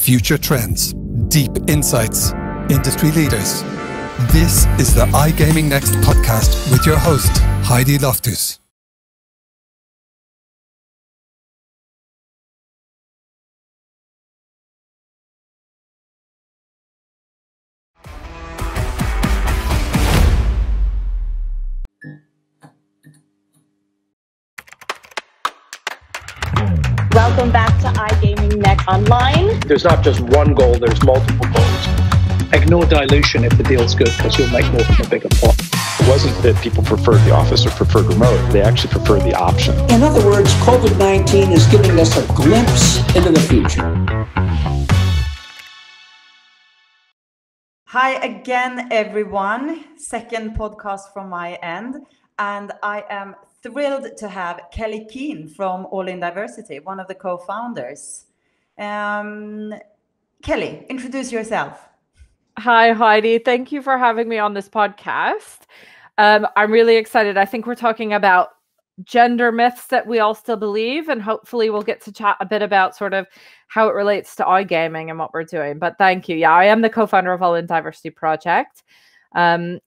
future trends, deep insights, industry leaders. This is the iGaming Next podcast with your host, Heidi Lofthus. Welcome back to iGaming Next Online. There's not just one goal, there's multiple goals. Ignore dilution if the deal's good, because you'll make more from a bigger pot. It wasn't that people preferred the office or preferred remote. They actually preferred the option. In other words, COVID-19 is giving us a glimpse into the future. Hi again, everyone. Second podcast from my end. And I am thrilled to have Kelly Kehn from All in Diversity, one of the co-founders. Kelly, introduce yourself. Hi, Heidi. Thank you for having me on this podcast. I'm really excited. I think we're talking about gender myths that we all still believe, and hopefully we'll get to chat a bit about sort of how it relates to iGaming and what we're doing. But thank you. Yeah, I am the co-founder of All in Diversity Project.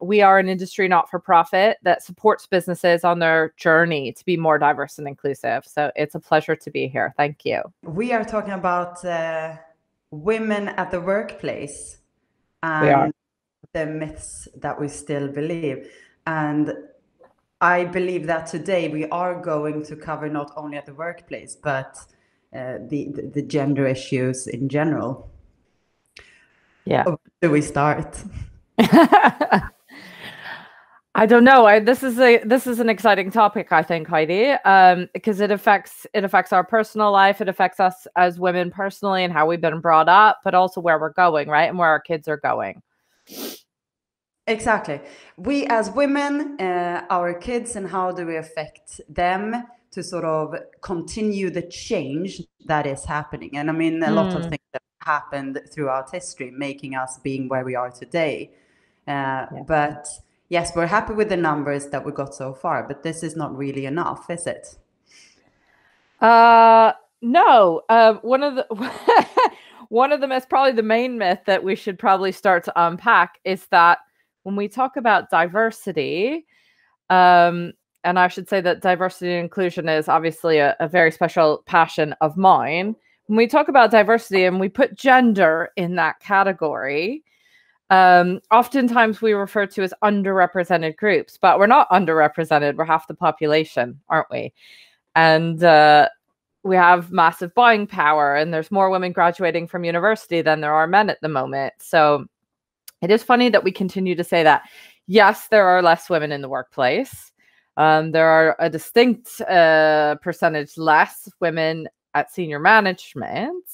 We are an industry not-for-profit that supports businesses on their journey to be more diverse and inclusive. So it's a pleasure to be here. Thank you. We are talking about women at the workplace and the myths that we still believe. And I believe that today we are going to cover not only at the workplace, but the gender issues in general. Yeah. Where do we start? I don't know. This is an exciting topic, I think, Heidi, because it affects our personal life. It affects us as women personally and how we've been brought up, but also where we're going, right, and where our kids are going. Exactly. We as women, our kids, and how do we affect them to sort of continue the change that is happening? And I mean, a lot of things that happened throughout history, making us being where we are today. But yes, we're happy with the numbers that we got so far, but this is not really enough, is it? No. One of the myths, probably the main myth that we should probably start to unpack is that when we talk about diversity, and I should say that diversity and inclusion is obviously a very special passion of mine. When we talk about diversity and we put gender in that category, oftentimes we refer to as underrepresented groups, but we're not underrepresented. We're half the population, aren't we? And we have massive buying power, and there's more women graduating from university than there are men at the moment. So it is funny that we continue to say that. Yes, there are less women in the workplace. There are a distinct percentage less women at senior management.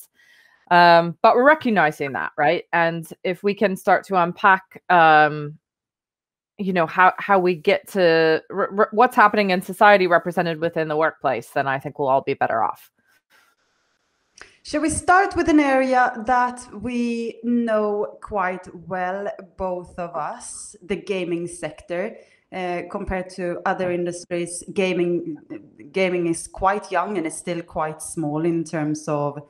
But we're recognizing that, right? And if we can start to unpack, how we get to what's happening in society represented within the workplace, then I think we'll all be better off. Shall we start with an area that we know quite well, both of us, the gaming sector? Compared to other industries, gaming is quite young and is still quite small in terms of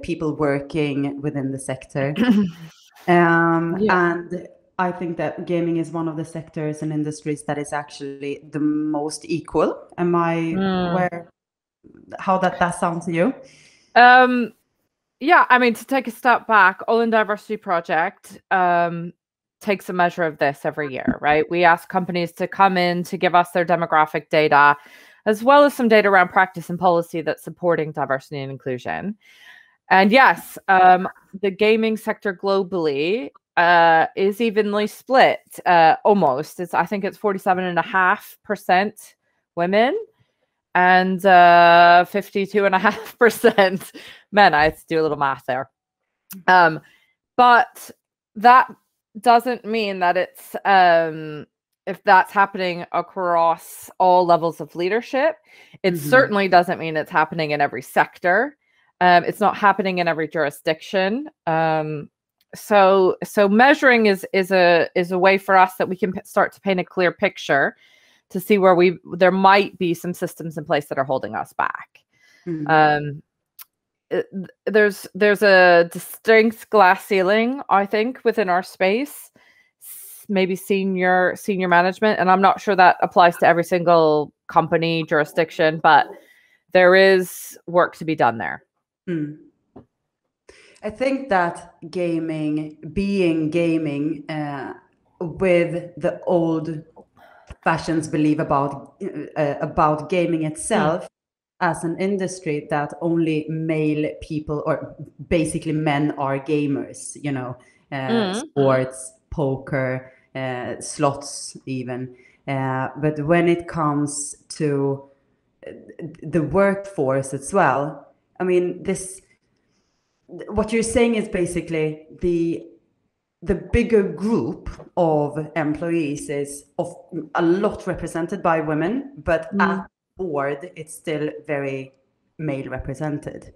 people working within the sector. And I think that gaming is one of the sectors and industries that is actually the most equal. Am I aware how that sounds to you? Yeah, I mean, to take a step back, All in Diversity Project takes a measure of this every year, right? We ask companies to come in to give us their demographic data, as well as some data around practice and policy that's supporting diversity and inclusion. And yes, the gaming sector globally is evenly split, almost. I think it's 47.5% women and 52.5% men. I had to do a little math there. But that doesn't mean that it's if that's happening across all levels of leadership. It certainly doesn't mean it's happening in every sector. It's not happening in every jurisdiction. So measuring is a way for us that we can start to paint a clear picture to see where there might be some systems in place that are holding us back. there's a distinct glass ceiling, I think, within our space, maybe senior management, and I'm not sure that applies to every single company jurisdiction, but there is work to be done there. I think that gaming with the old fashions belief about gaming itself as an industry, that only male people, or basically men, are gamers, you know, sports, poker, slots even. But when it comes to the workforce as well, I mean, what you're saying is basically the bigger group of employees is a lot represented by women, but at board it's still very male represented.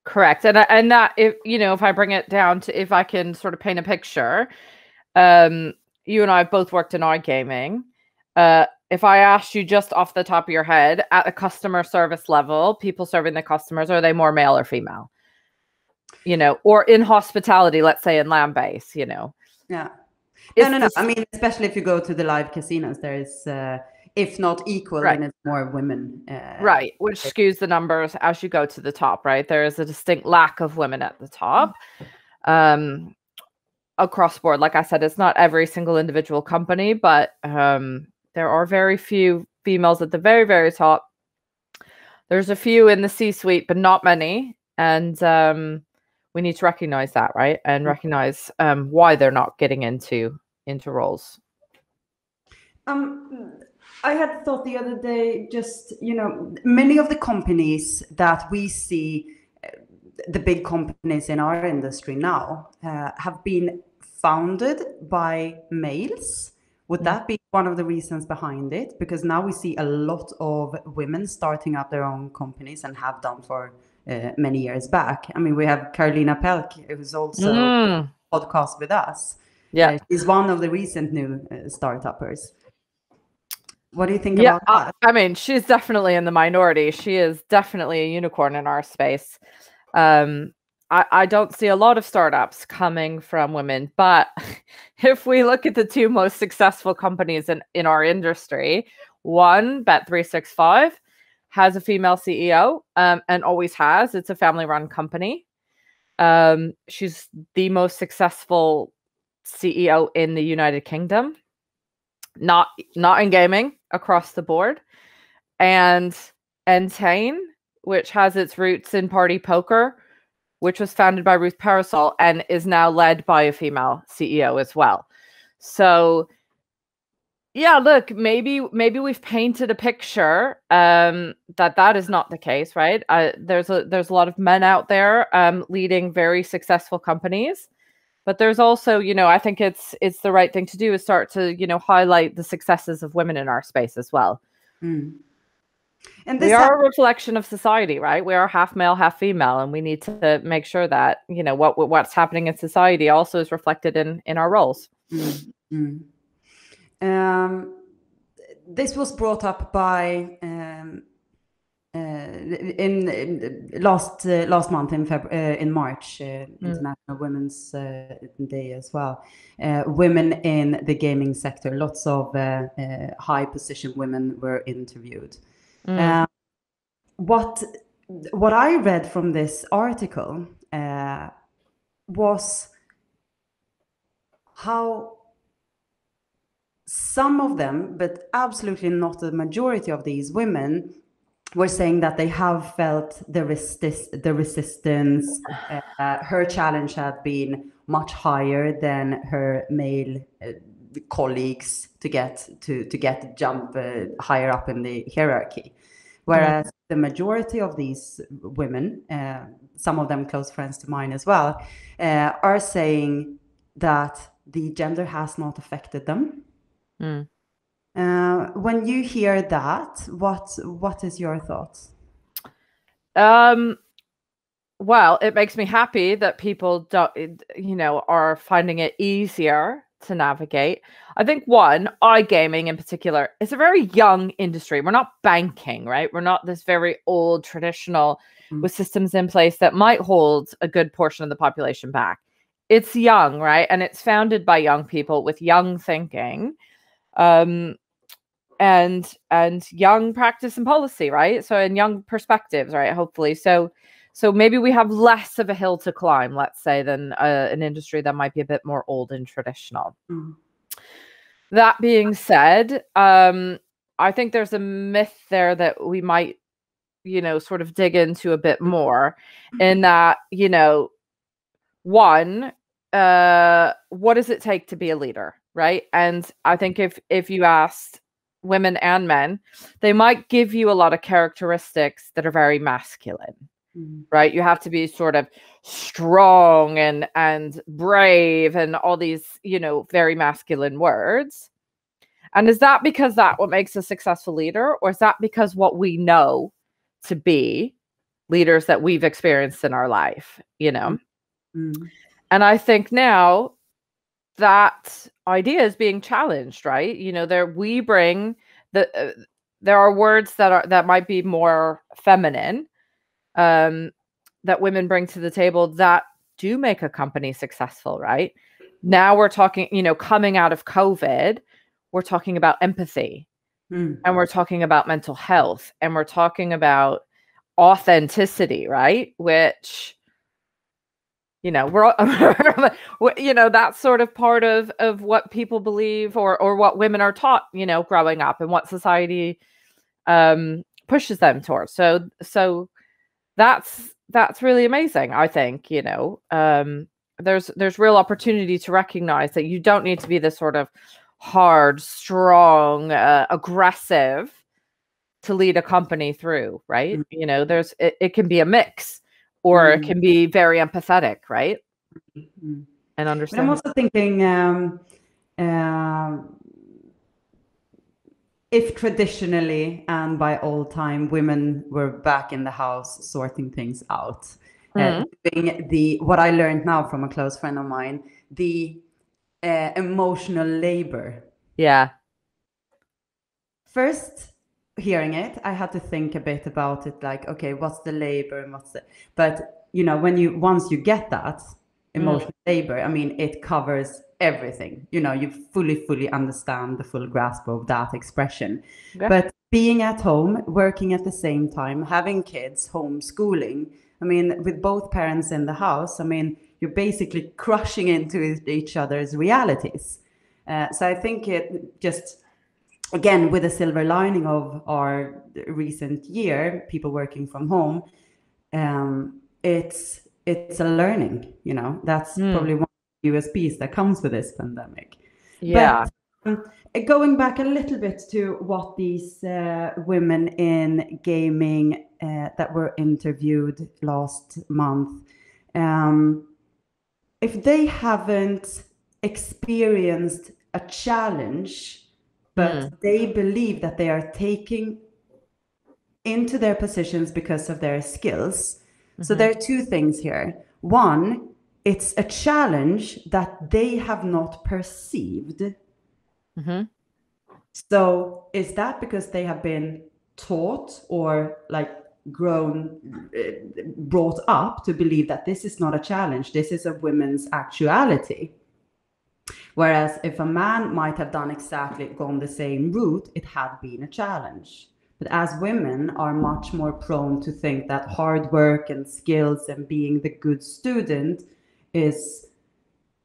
Correct. And that, if I bring it down to, if I can sort of paint a picture, you and I have both worked in iGaming. If I asked you just off the top of your head, at a customer service level, people serving the customers, are they more male or female? Or in hospitality, let's say in land-based, Yeah. No. I mean, especially if you go to the live casinos, there is, if not equal, then it's more women. Right, which skews the numbers as you go to the top, right? There is a distinct lack of women at the top. Across the board, like I said, it's not every single individual company, but there are very few females at the very, very top. There's a few in the C-suite, but not many. And we need to recognize that, right? And recognize why they're not getting into roles. I had thought the other day, just, many of the companies that we see, the big companies in our industry now, have been founded by males. Would that be one of the reasons behind it? Because now we see a lot of women starting up their own companies, and have done for many years back. I mean, we have Carolina Pelk, who's also podcast with us. Yeah, she's one of the recent new startuppers. What do you think about that? I mean, she's definitely in the minority. She is definitely a unicorn in our space. I don't see a lot of startups coming from women, but if we look at the two most successful companies in our industry, one, Bet365, has a female CEO, and always has. It's a family-run company. She's the most successful CEO in the United Kingdom, not in gaming, across the board. And Entain, which has its roots in party poker, which was founded by Ruth Parasol and is now led by a female CEO as well. So yeah, look, maybe we've painted a picture that is not the case, right? There's a lot of men out there leading very successful companies, but there's also, I think it's the right thing to do is start to, highlight the successes of women in our space as well. And we are a reflection of society, right? We are half male, half female, and we need to make sure that, what's happening in society also is reflected in our roles. This was brought up by in last month in March, International Women's Day as well. Women in the gaming sector, lots of high position women were interviewed. What I read from this article was how some of them, but absolutely not the majority of these women, were saying that they have felt the resistance. Her challenge had been much higher than her male colleagues to jump higher up in the hierarchy. Whereas the majority of these women, some of them close friends to mine as well, are saying that the gender has not affected them. When you hear that, what is your thoughts? Well, it makes me happy that people don't, are finding it easier to navigate. I think one, iGaming in particular, is a very young industry. We're not banking, right? We're not this very old traditional with systems in place that might hold a good portion of the population back. It's young, right? And it's founded by young people with young thinking, and young practice and policy, right? So, and young perspectives, right? Hopefully. So maybe we have less of a hill to climb, let's say, than an industry that might be a bit more old and traditional. That being said, I think there's a myth there that we might, sort of dig into a bit more, in that, one, what does it take to be a leader, right? And I think if you asked women and men, they might give you a lot of characteristics that are very masculine. Right? You have to be sort of strong and brave and all these, very masculine words. And is that because that what makes a successful leader, or is that because what we know to be leaders that we've experienced in our life, And I think now that idea is being challenged, right? We bring there are words that might be more feminine, that women bring to the table that do make a company successful, right? Now we're talking, coming out of COVID, we're talking about empathy, and we're talking about mental health, and we're talking about authenticity, right? Which, we're that's sort of part of what people believe, or what women are taught, growing up, and what society pushes them towards. So that's really amazing. I think, there's real opportunity to recognize that you don't need to be this sort of hard, strong, aggressive to lead a company through, right? It can be a mix, or it can be very empathetic, right? And understand. But I'm also thinking, if traditionally and by old time women were back in the house sorting things out, what I learned now from a close friend of mine, the emotional labor. Yeah. First, hearing it, I had to think a bit about it, like, okay, what's the labor and but once you get that emotional labor, I mean, it covers everything. You fully understand the full grasp of that expression. Yeah. But being at home, working at the same time, having kids, homeschooling, I mean, with both parents in the house, I mean, you're basically crushing into each other's realities. So I think it just, again, with the silver lining of our recent year, people working from home, it's a learning, that's probably one of the USPs that comes with this pandemic. Yeah. But going back a little bit to what these women in gaming that were interviewed last month, if they haven't experienced a challenge, but they believe that they are taking into their positions because of their skills. So there are two things here. One, it's a challenge that they have not perceived. So is that because they have been taught or brought up to believe that this is not a challenge, this is a woman's actuality? Whereas if a man might have gone the same route, it had been a challenge. But as women are much more prone to think that hard work and skills and being the good student is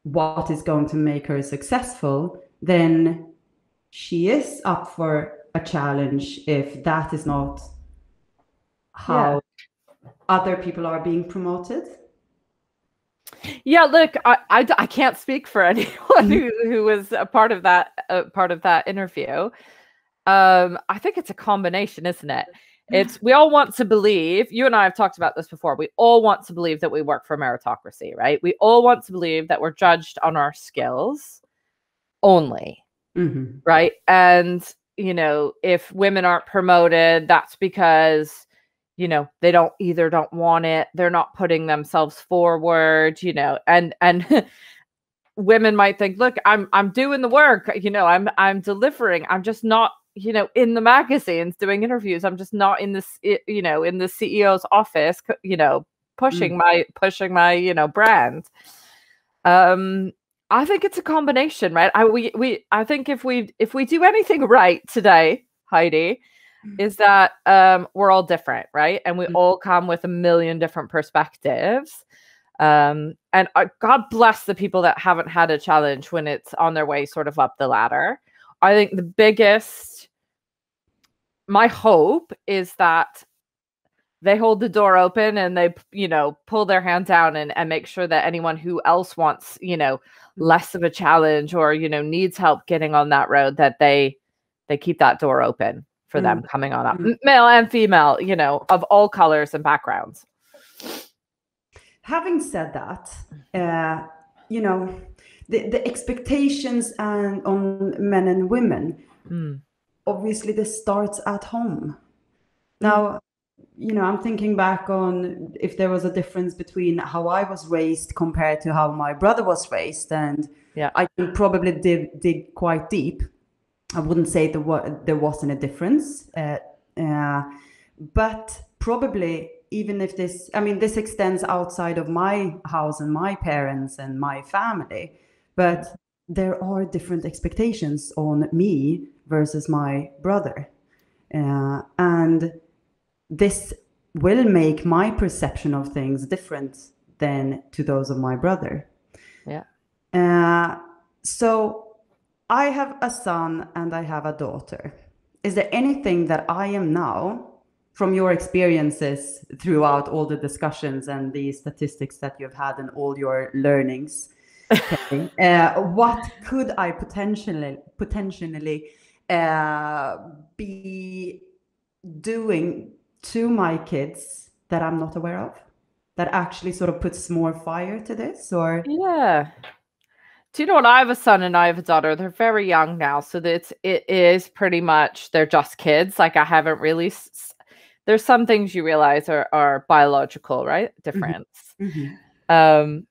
what is going to make her successful, then she is up for a challenge if that is not how other people are being promoted. Yeah, look, I can't speak for anyone who was a part of that interview. I think it's a combination, isn't it? We all want to believe, you and I have talked about this before, we all want to believe that we work for meritocracy, right? We all want to believe that we're judged on our skills only, right? And, if women aren't promoted, that's because, they don't want it, they're not putting themselves forward, and women might think, look, I'm doing the work, you know, I'm delivering. I'm just not, you know, in the magazines doing interviews. I'm just not in this, you know, in the CEO's office, you know, pushing my, you know, brand. I think it's a combination, right? I think if we do anything right today, Heidi, is that we're all different, right? And we all come with a million different perspectives. And God bless the people that haven't had a challenge when it's on their way sort of up the ladder. I think the biggest, my hope is that they hold the door open and they, you know, pull their hand down and make sure that anyone who else wants, you know, less of a challenge or, you know, needs help getting on that road, that they keep that door open for them coming on up, male and female, you know, of all colors and backgrounds. Having said that, you know, the expectations on men and women, obviously this starts at home. Now, you know, I'm thinking back on if there was a difference between how I was raised compared to how my brother was raised, and I can probably dig quite deep. I wouldn't say there wasn't a difference, but probably even if this, I mean, this extends outside of my house and my parents and my family, but there are different expectations on me versus my brother. And this will make my perception of things different than to those of my brother. Yeah. So I have a son and I have a daughter. Is there anything that I am now, from your experiences throughout all the discussions and the statistics that you've had and all your learnings, what could I potentially be doing to my kids that I'm not aware of, that actually sort of puts more fire to this? Or do you know what? I have a son and I have a daughter. They're very young now, so that it is pretty much, they're just kids. Like, I haven't really, there's some things you realize are biological, right? Difference. But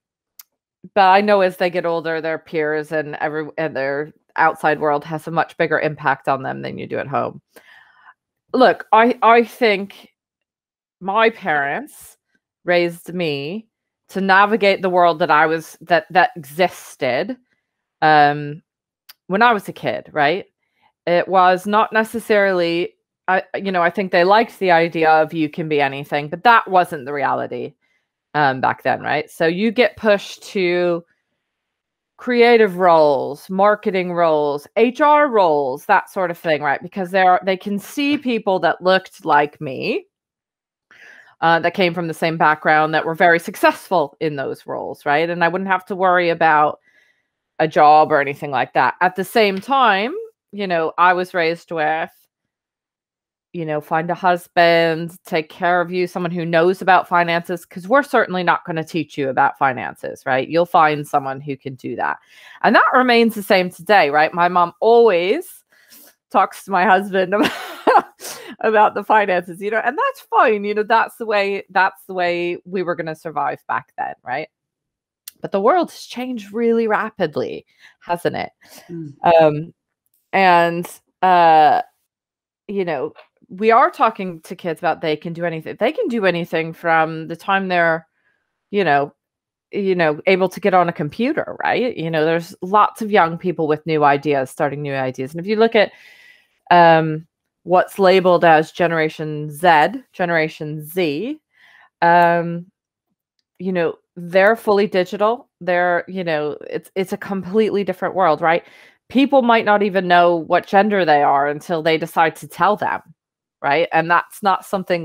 I know as they get older, their peers and their outside world has a much bigger impact on them than you do at home. Look, I think my parents raised me to navigate the world that existed when I was a kid, right? It was not necessarily, I think they liked the idea of you can be anything, but that wasn't the reality back then, right? So you get pushed to creative roles, marketing roles, HR roles, that sort of thing, right? Because they can see people that looked like me, that came from the same background, that were very successful in those roles, right? And I wouldn't have to worry about a job or anything like that. At the same time, you know, I was raised with, you know, find a husband, take care of you, someone who knows about finances, because we're certainly not going to teach you about finances, right? You'll find someone who can do that. And that remains the same today, right? My mom always talks to my husband about the finances, you know, and that's fine. You know, that's the way we were going to survive back then, right? But the world has changed really rapidly, hasn't it? You know, we are talking to kids about they can do anything. They can do anything from the time they're, you know, able to get on a computer, right? You know, there's lots of young people with new ideas, starting new ideas. And if you look at what's labeled as Generation Z, you know, they're fully digital. They're, you know, it's a completely different world, right? People might not even know what gender they are until they decide to tell them, right? And that's not something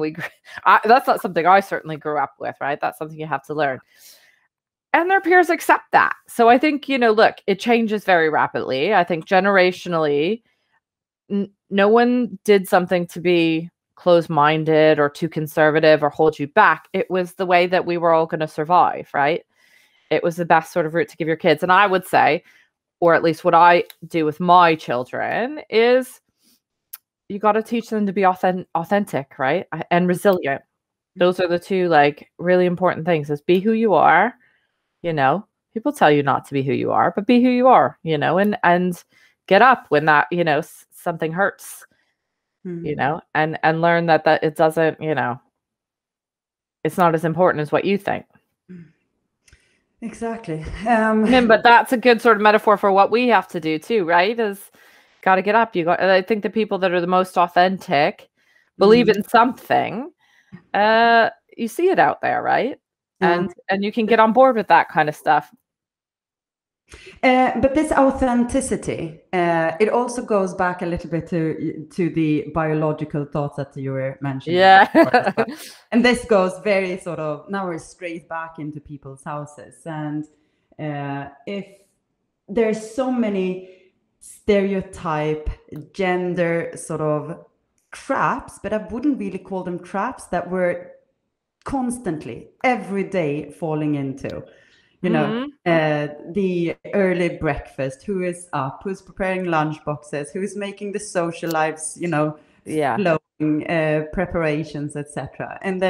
that's not something I certainly grew up with, right? That's something you have to learn. And their peers accept that. So I think, you know, look, it changes very rapidly. I think generationally, no one did something to be closed-minded or too conservative or hold you back. It was the way that we were all going to survive, right? It was the best sort of route to give your kids. And I would say, or at least what I do with my children, is you got to teach them to be authentic, right? And resilient. Those are the two, like, really important things, is be who you are, you know, People tell you not to be who you are, but be who you are, and get up when that, something hurts, and learn that it doesn't, it's not as important as what you think. Exactly. But that's a good sort of metaphor for what we have to do too, right? Is got to get up. I think the people that are the most authentic believe in something. You see it out there, right? And you can get on board with that kind of stuff. But this authenticity, it also goes back a little bit to the biological thoughts that you were mentioning. Yeah. And this goes very sort of, now we're straight back into people's houses. And if there's so many stereotype, gender sort of traps, but I wouldn't really call them traps, that we're constantly, every day falling into. The early breakfast, who is up, who's preparing lunch boxes, who's making the social lives, flowing, preparations, etc. And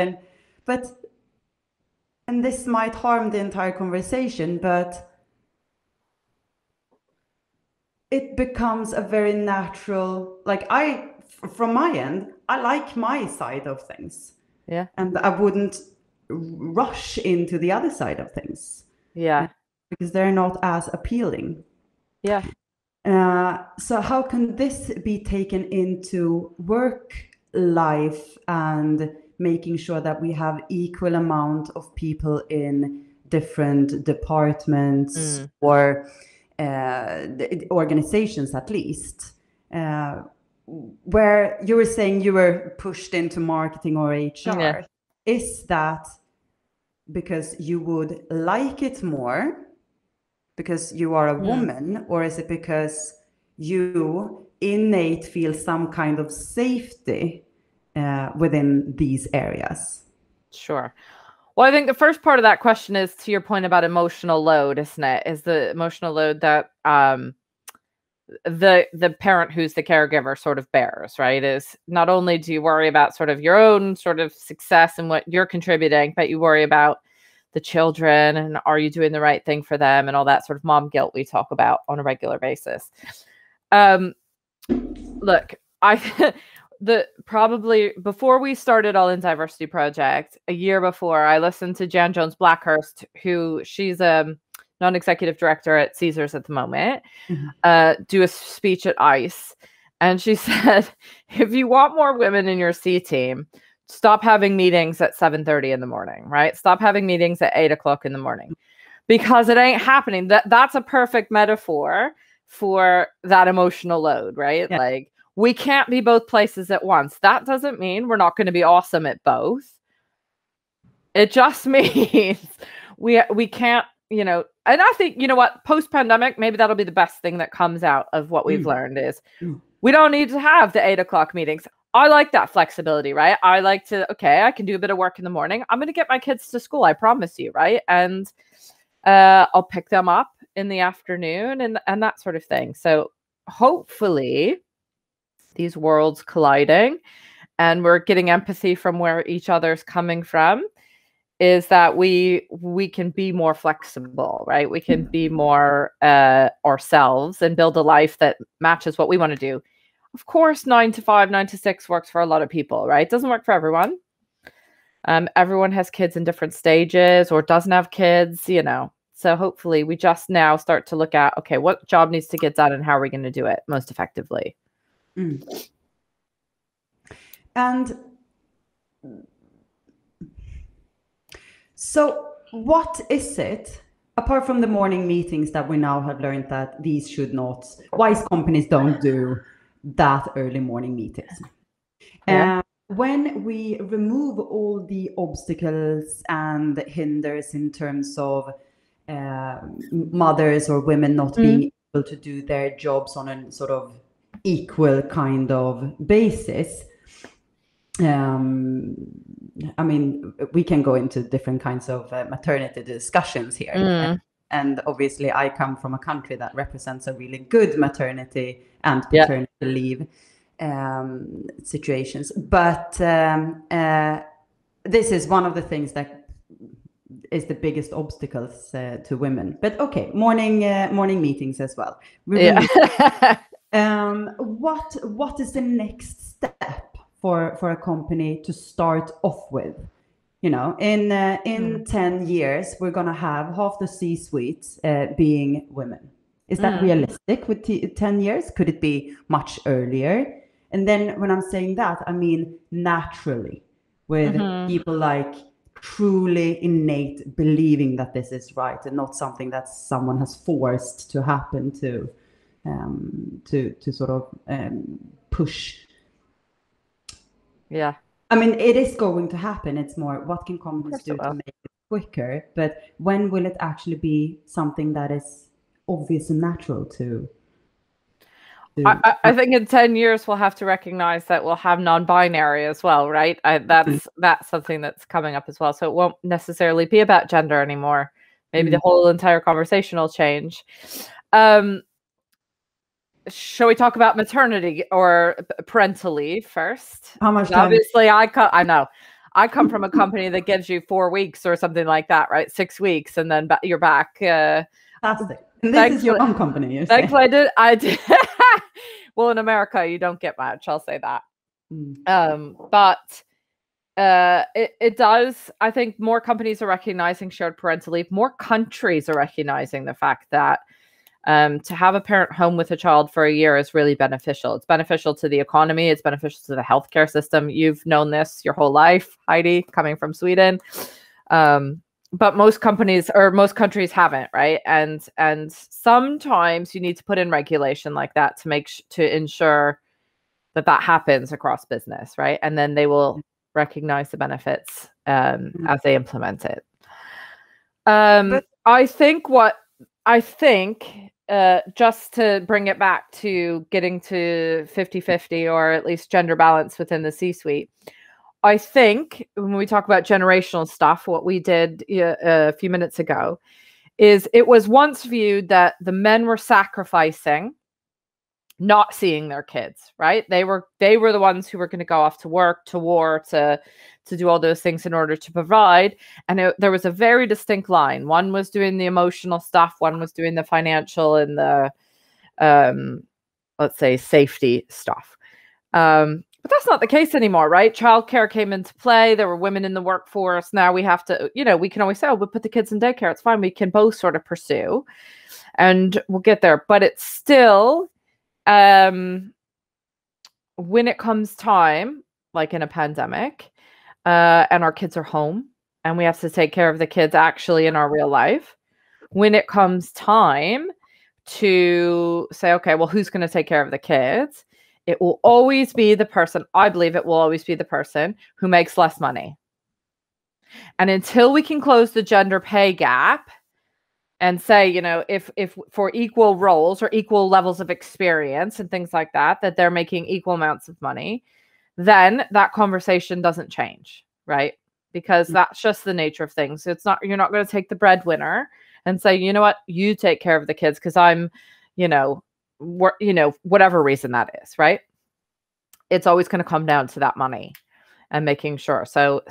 this might harm the entire conversation, but it becomes a very natural, from my end, I like my side of things. Yeah. And I wouldn't rush into the other side of things. Yeah. Because they're not as appealing. Yeah. So how can this be taken into work life and making sure that we have equal amount of people in different departments or organizations at least, where you were saying you were pushed into marketing or HR. Yeah. Is that because you would like it more because you are a woman, or is it because you innate feel some kind of safety within these areas? Sure. Well, I think the first part of that question is to your point about emotional load, isn't it? Is the emotional load that the parent who's the caregiver sort of bears, right? Is not only do you worry about sort of your own sort of success and what you're contributing, but you worry about the children and are you doing the right thing for them and all that sort of mom guilt we talk about on a regular basis. Look, probably before we started All In Diversity Project, a year before, I listened to Jan Jones Blackhurst, who she's a non-executive director at Caesars at the moment, do a speech at ICE. And she said, if you want more women in your C team, stop having meetings at 7:30 in the morning, right? Stop having meetings at 8 o'clock in the morning, because it ain't happening. That's a perfect metaphor for that emotional load, right? Yeah. Like, we can't be both places at once. That doesn't mean we're not going to be awesome at both. It just means we can't, and I think, what, post-pandemic, maybe that'll be the best thing that comes out of what we've learned is we don't need to have the 8 o'clock meetings. I like that flexibility, right? I like to, I can do a bit of work in the morning. I'm going to get my kids to school, I promise you, right? And I'll pick them up in the afternoon and that sort of thing. So hopefully these worlds colliding and we're getting empathy from where each other's coming from is that we can be more flexible, right? We can be more ourselves and build a life that matches what we want to do. Of course, 9 to 5, 9 to 6 works for a lot of people, right? It doesn't work for everyone. Everyone has kids in different stages or doesn't have kids, So hopefully we just now start to look at, what job needs to get done and how are we going to do it most effectively? And so what is it, apart from the morning meetings that we now have learned that these should not, wise companies don't do that early morning meetings. Yeah. When we remove all the obstacles and hinders in terms of mothers or women not being able to do their jobs on a sort of equal kind of basis, I mean, we can go into different kinds of maternity discussions here. And obviously, I come from a country that represents a really good maternity and paternity leave situations. But this is one of the things that is the biggest obstacles to women. But okay, morning meetings as well. Yeah. What is the next step for a company to start off with? You know, in 10 years, we're gonna have half the C-suite being women. Is that realistic with 10 years? Could it be much earlier? And then when I'm saying that, I mean naturally, with people like truly innate believing that this is right and not something that someone has forced to happen to sort of push. Yeah. I mean, it is going to happen. It's more, what can companies do to make it quicker? But when will it actually be something that is obvious and natural to I think in 10 years we'll have to recognize that we'll have non-binary as well, right? That's something that's coming up as well. So it won't necessarily be about gender anymore. Maybe the whole entire conversation will change. Shall we talk about maternity or parental leave first? How much time? Obviously, I come from a company that gives you 4 weeks or something like that, right? 6 weeks, and then you're back. Fantastic. And this is your own company. Thankfully, I did. Well, in America, you don't get much. I'll say that. But it does. I think more companies are recognizing shared parental leave. More countries are recognizing the fact that to have a parent home with a child for a year is really beneficial. It's beneficial to the economy. It's beneficial to the healthcare system. You've known this your whole life, Heidi, coming from Sweden. But most companies or most countries haven't, right? And sometimes you need to put in regulation like that to ensure that happens across business, right? And then they will recognize the benefits as they implement it. I think just to bring it back to getting to 50-50 or at least gender balance within the C-suite, I think when we talk about generational stuff, what we did a few minutes ago is it was once viewed that the men were sacrificing not seeing their kids, right? They were the ones who were going to go off to work, to war, to do all those things in order to provide. And there was a very distinct line. One was doing the emotional stuff. One was doing the financial and the, let's say, safety stuff. But that's not the case anymore, right? Childcare came into play. There were women in the workforce. Now we have to, we can always say, oh, we'll put the kids in daycare. It's fine. We can both sort of pursue and we'll get there. But it's still, when it comes time, like in a pandemic, and our kids are home and we have to take care of the kids actually in our real life, when it comes time to say, okay, well, who's going to take care of the kids? It will always be the person, I believe it will always be the person who makes less money. And until we can close the gender pay gap and say, if for equal roles or equal levels of experience and things like that they're making equal amounts of money, then that conversation doesn't change, right? Because that's just the nature of things. It's not, you're not going to take the breadwinner and say, you know what, you take care of the kids because I'm, whatever reason that is, right? It's always going to come down to that money and making sure. So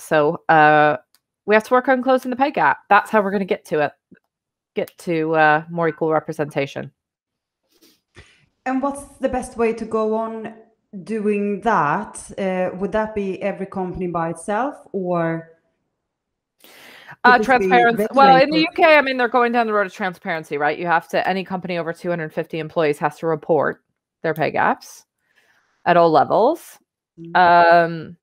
we have to work on closing the pay gap. That's how we're going to get to more equal representation. And what's the best way to go on doing that? Would that be every company by itself or? Transparency. Well, in the UK, I mean, they're going down the road of transparency, right? You have to, any company over 250 employees has to report their pay gaps at all levels. I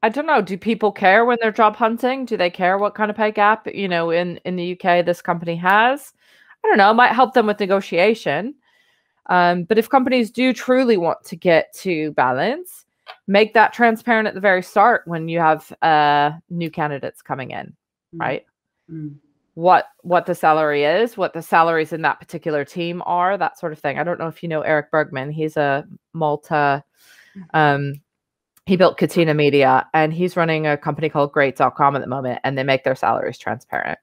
don't know. Do people care when they're job hunting? Do they care what kind of pay gap, in the UK this company has? I don't know. It might help them with negotiation. But if companies do truly want to get to balance, make that transparent at the very start when you have new candidates coming in, right? What the salary is, what the salaries in that particular team are, that sort of thing. I don't know if you know Eric Bergman. He's a Malta. He built Katina Media, and he's running a company called Great.com at the moment, and they make their salaries transparent,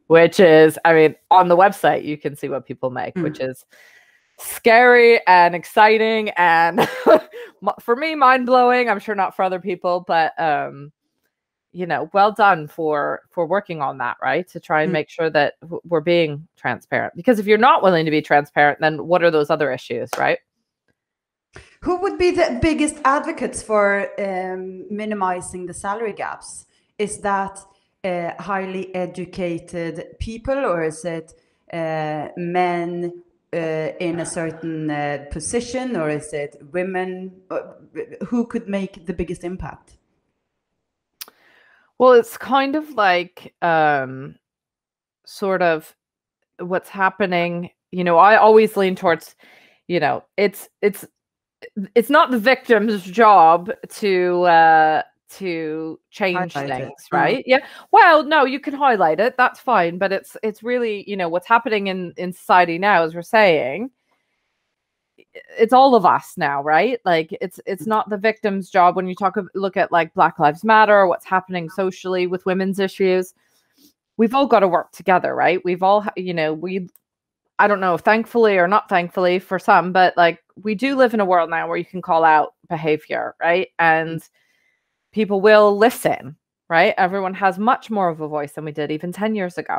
which is, I mean, on the website, you can see what people make, which is scary and exciting and for me mind-blowing. I'm sure not for other people, but you know, well done for working on that, right? To try and make sure that we're being transparent. Because if you're not willing to be transparent, then what are those other issues, right? Who would be the biggest advocates for minimizing the salary gaps? Is that highly educated people, or is it men in a certain position, or is it women? Who could make the biggest impact? Well, it's kind of like sort of what's happening. You know, I always lean towards, you know, it's not the victim's job to change things, right? Yeah. Well, no, you can highlight it. That's fine. But it's really, you know, what's happening in society now, as we're saying, it's all of us now, right? Like it's not the victim's job. When you look at like Black Lives Matter, what's happening socially with women's issues, we've all got to work together, right? We've all, you know, I don't know, thankfully or not thankfully for some, but like we do live in a world now where you can call out behavior, right? And people will listen, right? Everyone has much more of a voice than we did even 10 years ago,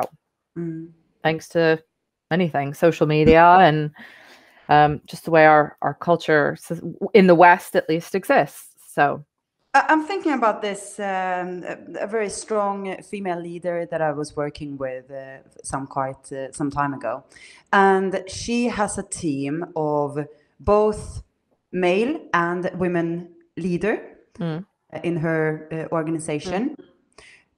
thanks to many things, social media and just the way our culture in the West at least exists. So I'm thinking about this, a very strong female leader that I was working with some time ago. And she has a team of both male and women leader in her organization.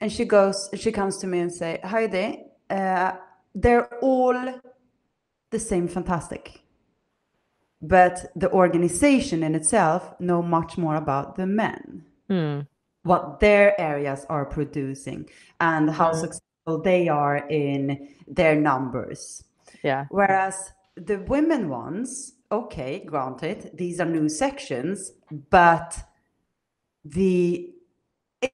And she comes to me and say, Heidi, they're all the same fantastic. But the organization in itself know much more about the men, what their areas are producing and how successful they are in their numbers. Yeah. Whereas the women ones, okay, granted, these are new sections, but the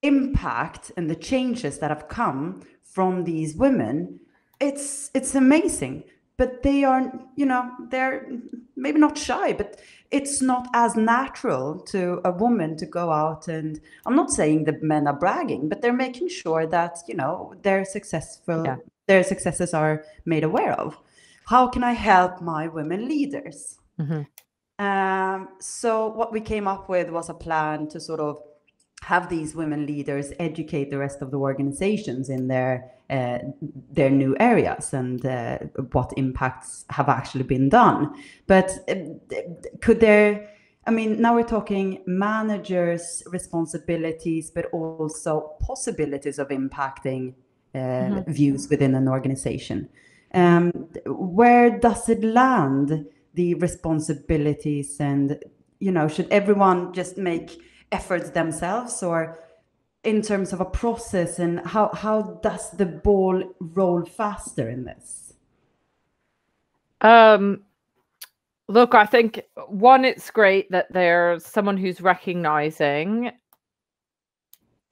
impact and the changes that have come from these women, it's amazing. But they are, you know, they're maybe not shy, but it's not as natural to a woman to go out and, I'm not saying that men are bragging, but they're making sure that, you know, their successes are made aware of. How can I help my women leaders? So what we came up with was a plan to sort of have these women leaders educate the rest of the organizations in their new areas and what impacts have actually been done. But could there, I mean, now we're talking managers' responsibilities, but also possibilities of impacting views within an organization. Where does it land, the responsibilities, and, you know, should everyone just make efforts themselves, or in terms of a process, and how does the ball roll faster in this? Look, I think one, it's great that there's someone who's recognizing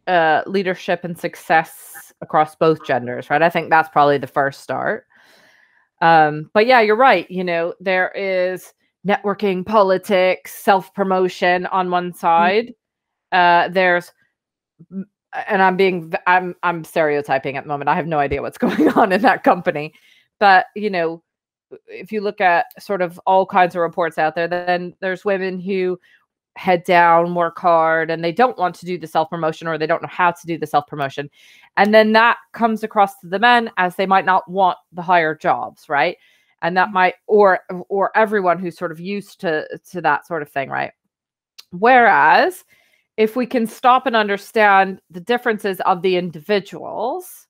leadership and success across both genders, right? I think that's probably the first start. But yeah, you're right. You know, there is networking, politics, self-promotion on one side. There's, and I'm stereotyping at the moment. I have no idea what's going on in that company, but you know, if you look at sort of all kinds of reports out there, then there's women who head down, work hard, and they don't want to do the self-promotion, or they don't know how to do the self-promotion. And then that comes across to the men as they might not want the higher jobs, right? And that might, or everyone who's sort of used to that sort of thing, right? Whereas if we can stop and understand the differences of the individuals,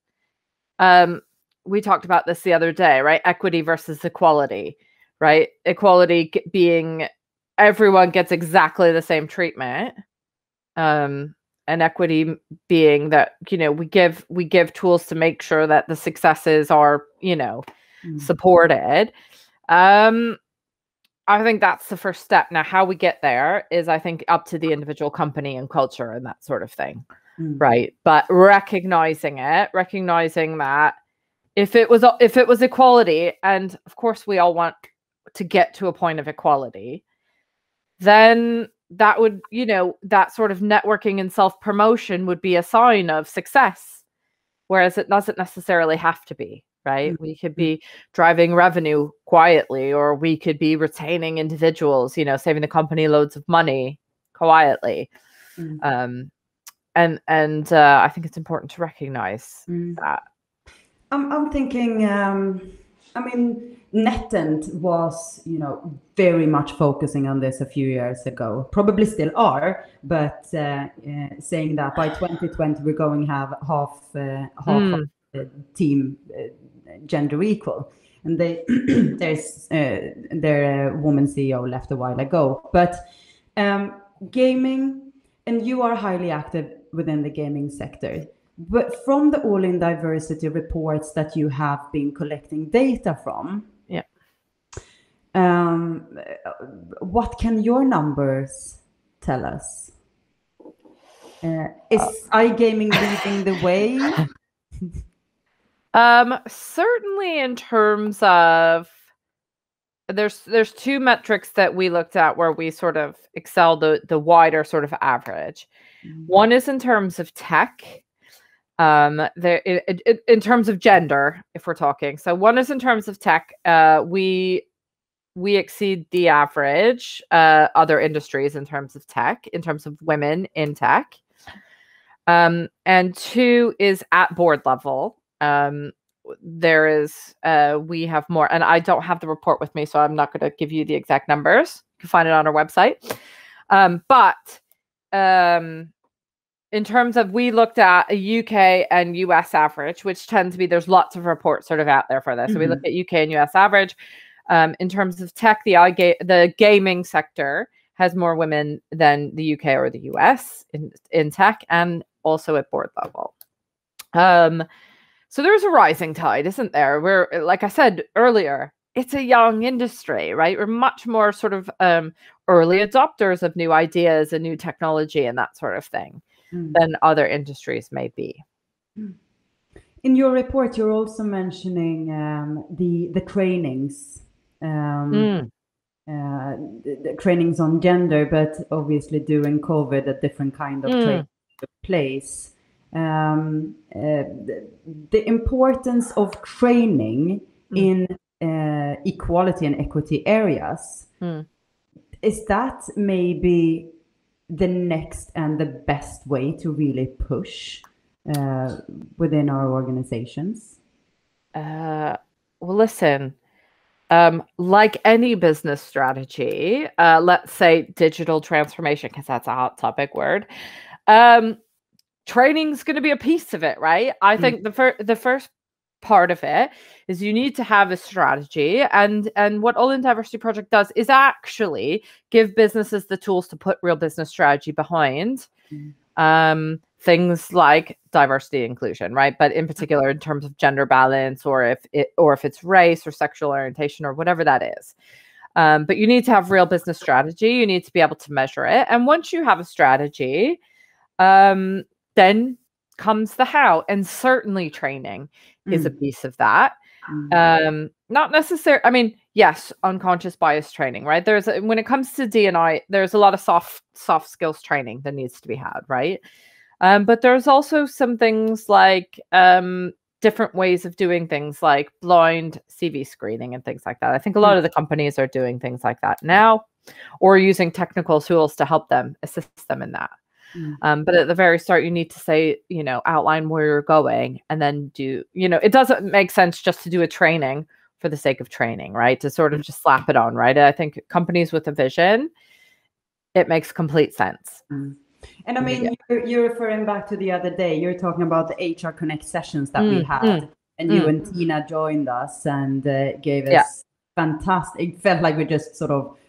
we talked about this the other day, right? Equity versus equality, right? Equality being everyone gets exactly the same treatment. And equity being that, you know, we give tools to make sure that the successes are, you know, supported. I think that's the first step. Now, how we get there is, I think, up to the individual company and culture and that sort of thing, right? But recognizing that if it was equality, and of course we all want to get to a point of equality, then that would, that sort of networking and self-promotion would be a sign of success, whereas it doesn't necessarily have to be, right? We could be driving revenue quietly, or we could be retaining individuals, saving the company loads of money quietly. And I think it's important to recognize that. I'm thinking, NetEnt was, very much focusing on this a few years ago, probably still are, but saying that by 2020, we're going to have half of the team gender equal. And their woman CEO left a while ago, but gaming, and you are highly active within the gaming sector. But from the All-in Diversity reports that you have been collecting data from, what can your numbers tell us? Is iGaming leading the way? Certainly in terms of, there's two metrics that we looked at where we sort of excel the wider sort of average. One is in terms of tech. In terms of gender, if we're talking. So one is in terms of tech. We exceed the average other industries in terms of tech, in terms of women in tech. And two is at board level. There is, we have more, and I don't have the report with me, so I'm not going to give you the exact numbers. You can find it on our website. But in terms of, we looked at a UK and US average, which tend to be, there's lots of reports sort of out there for this. So we look at UK and US average. In terms of tech, the gaming sector has more women than the UK or the US in tech, and also at board level. So there's a rising tide, isn't there? We're, like I said earlier, it's a young industry, right? We're much more sort of early adopters of new ideas and new technology and that sort of thing than other industries may be. In your report, you're also mentioning the trainings. The trainings on gender, but obviously during COVID, a different kind of training took place. The importance of training in equality and equity areas, is that maybe the next and the best way to really push within our organizations? Well, listen, like any business strategy, let's say digital transformation, because that's a hot topic word, training is going to be a piece of it, right? I think the first part of it is you need to have a strategy, and what All-in Diversity Project does is actually give businesses the tools to put real business strategy behind things like diversity inclusion, right? But in particular in terms of gender balance, or if it's race or sexual orientation or whatever that is. But you need to have real business strategy. You need to be able to measure it. And once you have a strategy, then comes the how, and certainly training is a piece of that. Not necessarily, I mean, yes, unconscious bias training, right? When it comes to D&I, there's a lot of soft skills training that needs to be had, right? But there's also some things like different ways of doing things like blind CV screening and things like that. I think a lot of the companies are doing things like that now, or using technical tools to help them, assist them in that. But at the very start, you need to say, outline where you're going, and then it doesn't make sense just to do a training for the sake of training, right? To sort of just slap it on, right? I think companies with a vision, it makes complete sense. And I mean, you're referring back to the other day, you're talking about the HR Connect sessions that we had, and you and Tina joined us and gave us fantastic, it felt like we just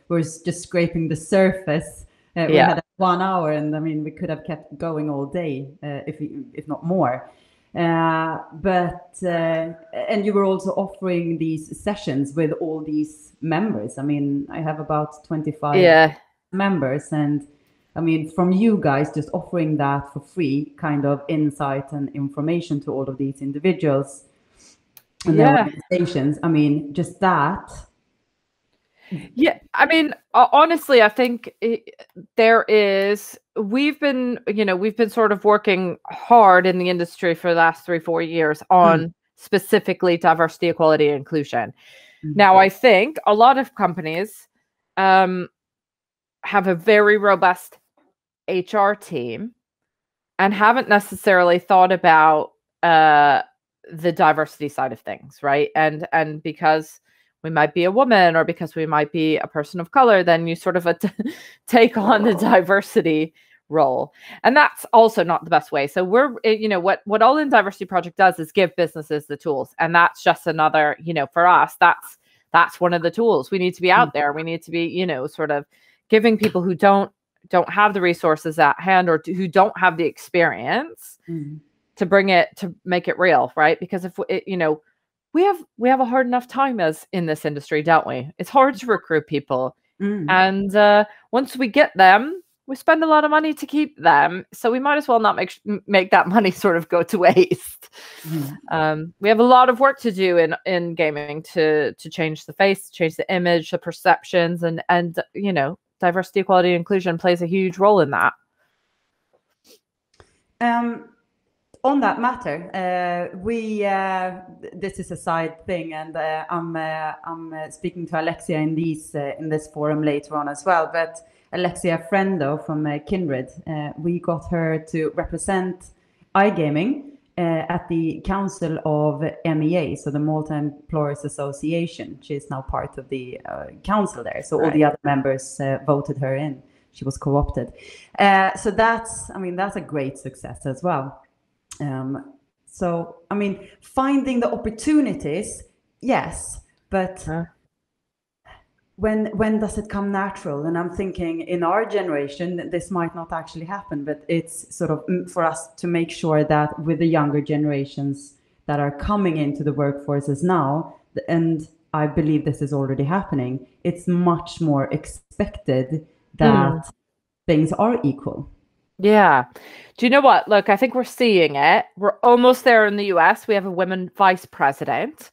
were just scraping the surface. We had 1 hour, and I mean, we could have kept going all day, if not more. And you were also offering these sessions with all these members. I mean, I have about 25 members, and I mean, from you guys just offering that for free, kind of insight and information to all of these individuals and their organizations. I mean, just that. Yeah, I mean, honestly, I think we've been sort of working hard in the industry for the last 3-4 years on specifically diversity, equality, and inclusion. Now, I think a lot of companies have a very robust HR team and haven't necessarily thought about the diversity side of things, right? And because we might be a woman or because we might be a person of color, then you sort of take on the diversity role. And that's also not the best way. So what All In Diversity Project does is give businesses the tools. And that's just another, for us, that's one of the tools. We need to be out there. We need to be, sort of giving people who don't have the resources at hand or who don't have the experience to bring it, to make it real, right? Because if we have a hard enough time as in this industry, don't we? It's hard to recruit people. And once we get them, we spend a lot of money to keep them. So we might as well not make that money sort of go to waste. We have a lot of work to do in gaming to change the face, change the image, the perceptions, and diversity, equality, and inclusion plays a huge role in that. On that matter, this is a side thing, and I'm speaking to Alexia in this forum later on as well. But Alexia Frendo from Kindred, we got her to represent iGaming at the Council of MEA, so the Malta Employers Association. She is now part of the council there. So all the other members voted her in. She was co-opted. So that's a great success as well. So, I mean, finding the opportunities, yes, but when does it come natural? And I'm thinking in our generation, this might not actually happen, but it's sort of for us to make sure that with the younger generations that are coming into the workforces now, and I believe this is already happening, it's much more expected that things are equal. Yeah. Do you know what? Look, I think we're seeing it. We're almost there in the US. We have a women vice president.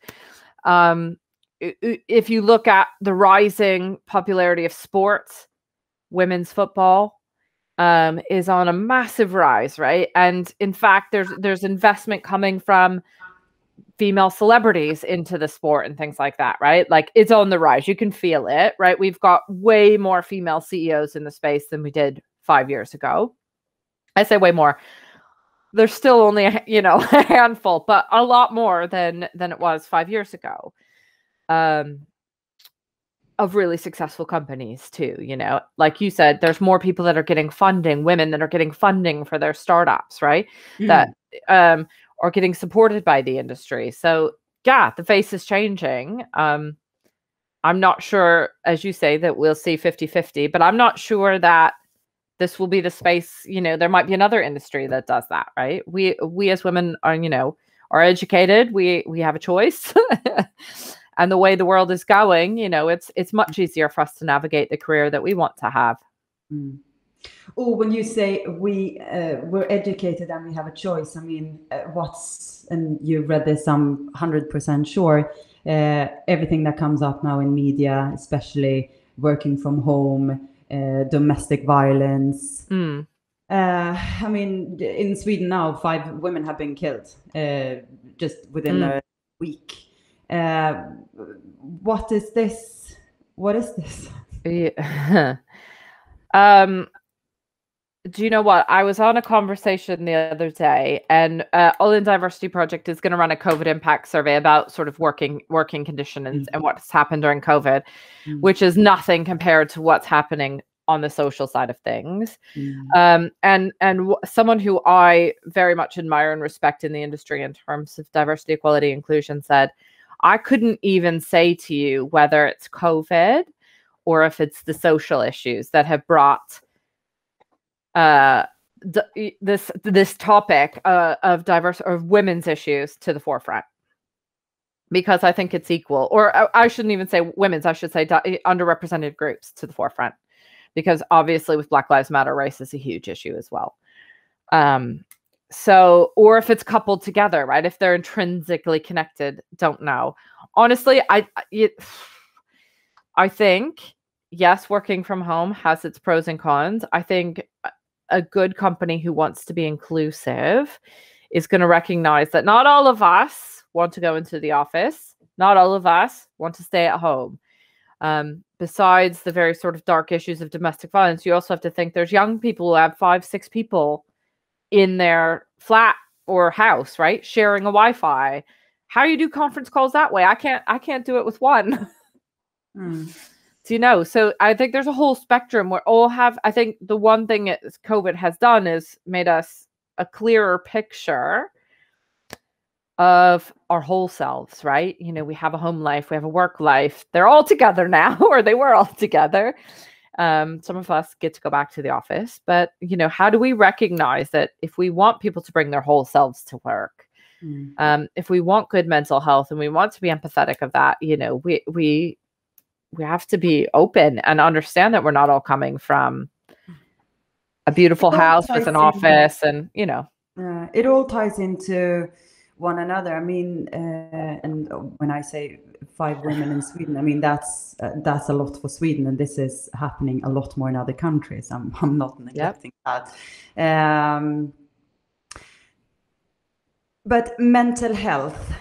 If you look at the rising popularity of sports, women's football is on a massive rise, right? And in fact, there's investment coming from female celebrities into the sport and things like that, right? Like it's on the rise. You can feel it, right? We've got way more female CEOs in the space than we did 5 years ago. I say way more. There's still only a handful, but a lot more than it was 5 years ago. Of really successful companies too, like you said, there's more people that are getting funding, women that are getting funding for their startups, right? That are getting supported by the industry. So yeah, the face is changing. I'm not sure, as you say, that we'll see 50-50, but I'm not sure that this will be the space, there might be another industry that does that, right? We as women are educated. We have a choice. And the way the world is going, it's much easier for us to navigate the career that we want to have. Oh, when you say we're educated and we have a choice, I mean, and you've read this, I'm 100% sure, everything that comes up now in media, especially working from home, domestic violence. I mean, in Sweden now, 5 women have been killed just within a week. What is this? What is this? Yeah. Do you know what? I was on a conversation the other day, and All In Diversity Project is going to run a COVID impact survey about sort of working conditions and what's happened during COVID, which is nothing compared to what's happening on the social side of things. And someone who I very much admire and respect in the industry in terms of diversity, equality, inclusion said, I couldn't even say to you whether it's COVID or if it's the social issues that have brought this topic of diverse or women's issues to the forefront, because I think it's equal, or I shouldn't even say women's, I should say underrepresented groups to the forefront, because obviously with Black Lives Matter, race is a huge issue as well. So, or if it's coupled together, right? If they're intrinsically connected, don't know. Honestly, I think, yes, working from home has its pros and cons. I think a good company who wants to be inclusive is going to recognize that not all of us want to go into the office. Not all of us want to stay at home. Besides the very sort of dark issues of domestic violence, you also have to think there's young people who have 5, 6 people in their flat or house, right? Sharing a Wi-Fi. How you do conference calls that way? I can't do it with one. Do you know? So I think there's a whole spectrum where all have, I think the one thing that COVID has done is made us a clearer picture of our whole selves, right? You know, we have a home life, we have a work life. They're all together now, or they were all together. Some of us get to go back to the office, but you know, how do we recognize that if we want people to bring their whole selves to work, if we want good mental health and we want to be empathetic of that, you know, we have to be open and understand that we're not all coming from a beautiful house with an office, and you know, it all ties into one another. I mean, and when I say 5 women in Sweden, I mean that's a lot for Sweden, and this is happening a lot more in other countries. I'm not neglecting that. But mental health,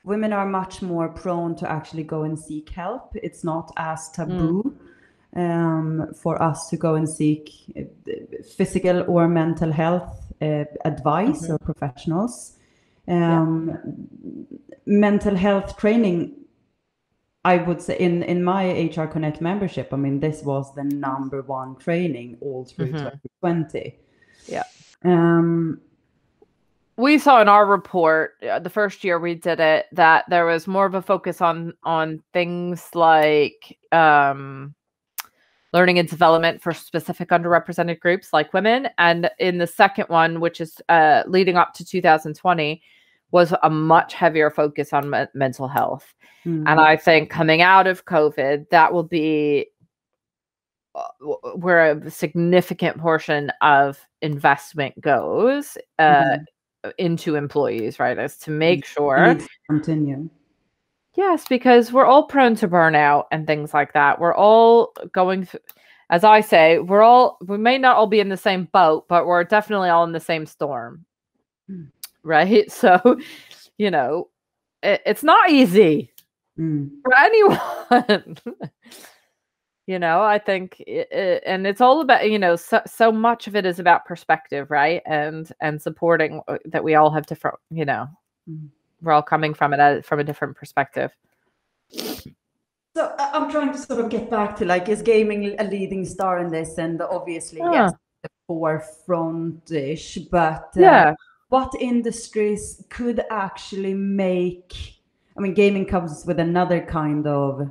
women are much more prone to actually go and seek help. It's not as taboo for us to go and seek physical or mental health advice or professionals. Mental health training, I would say in my HR Connect membership, I mean, this was the #1 training all through 2020. Yeah. We saw in our report, the first year we did it, that there was more of a focus on things like learning and development for specific underrepresented groups like women. And in the second one, which is leading up to 2020, was a much heavier focus on mental health. And I think coming out of COVID, that will be where a significant portion of investment goes into employees, right? Is to make sure continue. Yes, because we're all prone to burnout and things like that. We're all going through, as I say, we may not all be in the same boat, but we're definitely all in the same storm. Right? So, you know, it's not easy for anyone. You know, I think, and it's all about, you know, so much of it is about perspective, right? And supporting that we all have different, you know, we're all coming from it from a different perspective. So I'm trying to sort of get back to, like, is gaming a leading star in this? And obviously, yes, the forefront-ish, but what industries could actually make, I mean, gaming comes with another kind of,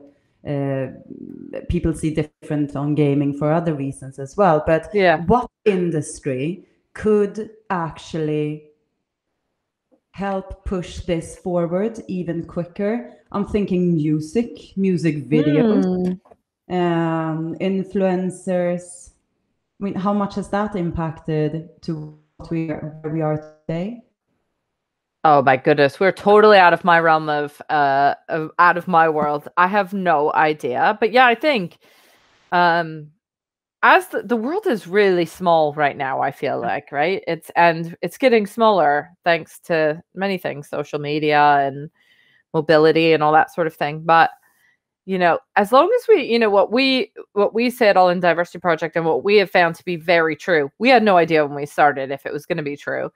people see different on gaming for other reasons as well, but what industry could actually help push this forward even quicker? I'm thinking music videos, influencers. I mean, how much has that impacted to where we are today? Oh my goodness, we're totally out of my realm of out of my world. I have no idea, but yeah, I think as the world is really small right now, I feel like, right? It's getting smaller thanks to many things, social media and mobility and all that sort of thing. But you know, as long as we, you know, what we say at All In Diversity Project and what we have found to be very true, we had no idea when we started if it was going to be true,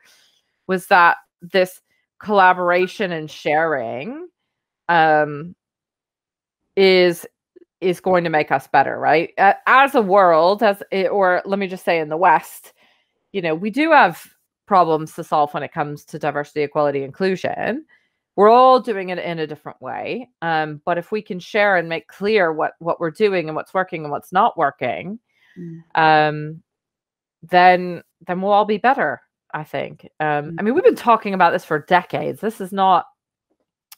was that this collaboration and sharing is going to make us better, right? As a world, or let me just say in the West, you know, we do have problems to solve when it comes to diversity, equality, inclusion. We're all doing it in a different way. But if we can share and make clear what we're doing and what's working and what's not working, then we'll all be better, I think. I mean, we've been talking about this for decades. This is not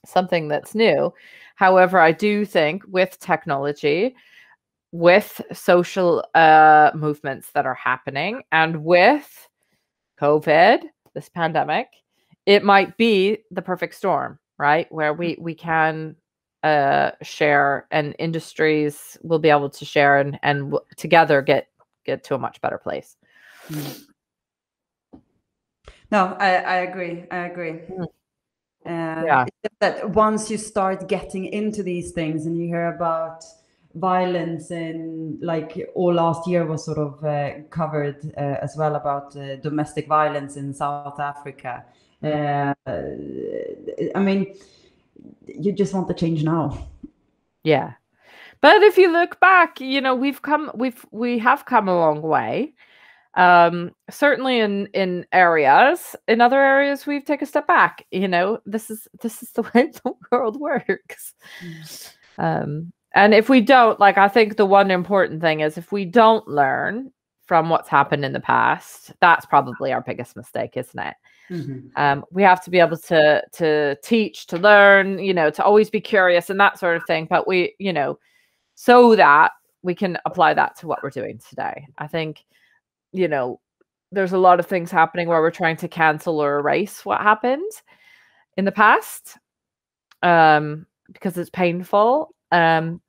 something that's new. However, I do think with technology, with social movements that are happening, and with COVID, this pandemic, it might be the perfect storm, right? Where we can share, and industries will be able to share and together get to a much better place. No, I agree. Yeah. It's just that once you start getting into these things and you hear about violence, and like all last year was sort of covered as well about domestic violence in South Africa. I mean, you just want the change now. Yeah. But if you look back, we have come a long way. Certainly in areas. In other areas, we've taken a step back. This is the way the world works. And if we don't, I think the one important thing is if we don't learn from what's happened in the past, that's probably our biggest mistake, isn't it? We have to be able to teach, to learn, to always be curious and that sort of thing. But we, so that we can apply that to what we're doing today. I think, there's a lot of things happening where we're trying to cancel or erase what happened in the past, because it's painful. But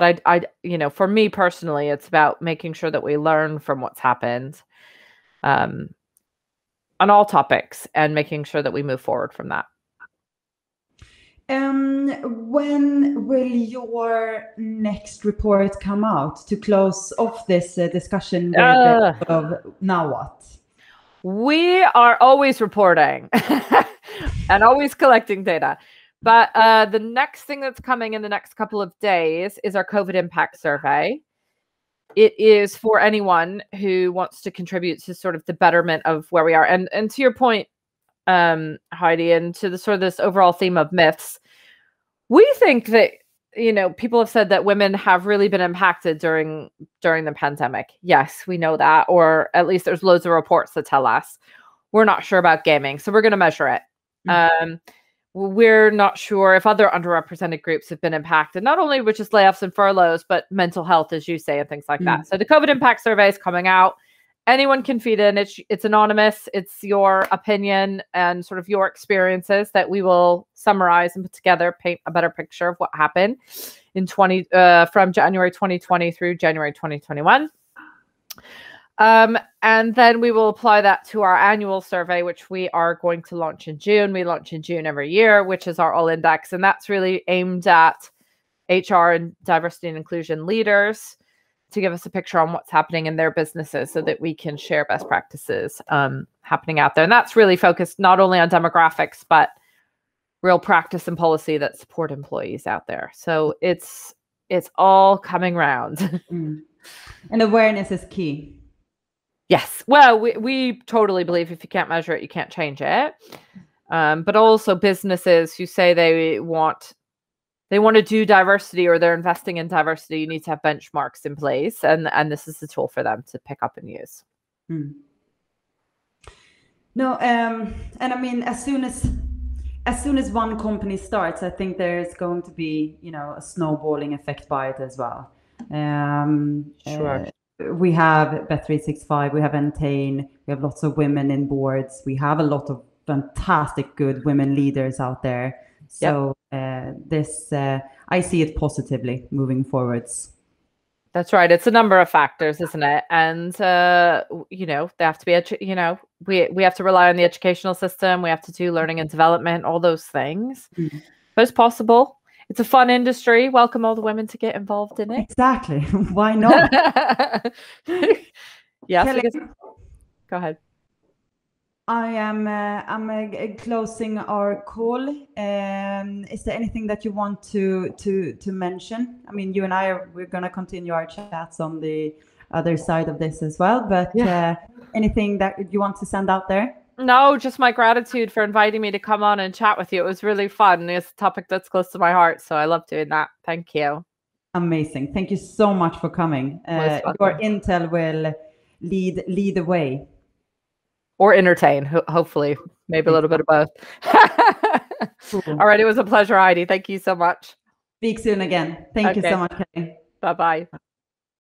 I for me personally, it's about making sure that we learn from what's happened, on all topics, and making sure that we move forward from that. When will your next report come out to close off this discussion with now what? We are always reporting and always collecting data. But the next thing that's coming in the next couple of days is our COVID impact survey. It is for anyone who wants to contribute to sort of the betterment of where we are. And to your point, Heidi, and to the sort of this overall theme of myths, we think that, people have said that women have really been impacted during the pandemic. Yes, we know that, or at least there's loads of reports that tell us. We're not sure about gaming, so we're going to measure it. We're not sure if other underrepresented groups have been impacted, not only with just layoffs and furloughs, but mental health, as you say, and things like that. So the COVID impact survey is coming out. Anyone can feed in. It's anonymous. It's your opinion and sort of your experiences that we will summarize and put together, paint a better picture of what happened in from January 2020 through January 2021. And then we will apply that to our annual survey, which we are going to launch in June. We launch in June every year, which is our All Index. And that's really aimed at HR and diversity and inclusion leaders to give us a picture on what's happening in their businesses so that we can share best practices happening out there. And that's really focused not only on demographics, but real practice and policy that support employees out there. So it's all coming round. And awareness is key. Yes. Well, we totally believe if you can't measure it, you can't change it. But also businesses who say they want to do diversity or they're investing in diversity, you need to have benchmarks in place. And this is the tool for them to pick up and use. No, and I mean, as soon as one company starts, I think there's going to be, a snowballing effect by it as well. Sure. We have Bet365, we have Entain, we have lots of women in boards, we have a lot of fantastic good women leaders out there. So I see it positively moving forwards. That's right. It's a number of factors, isn't it? And they have to be, we have to rely on the educational system. We have to do learning and development, all those things. But it's possible. It's a fun industry. Welcome all the women to get involved in it. Exactly. Why not? Yes. Kelly, go ahead. I'm closing our call. Is there anything that you want to mention? I mean, you and we're going to continue our chats on the other side of this as well. But anything that you want to send out there? No, just my gratitude for inviting me to come on and chat with you. It was really fun. It's a topic that's close to my heart, so I love doing that. Thank you. Amazing. Thank you so much for coming. Your intel will lead the way. Or entertain, hopefully. Maybe a little bit of both. Cool. All right. It was a pleasure, Heidi. Thank you so much. Speak soon again. Thank you so much, Kelly. Bye-bye.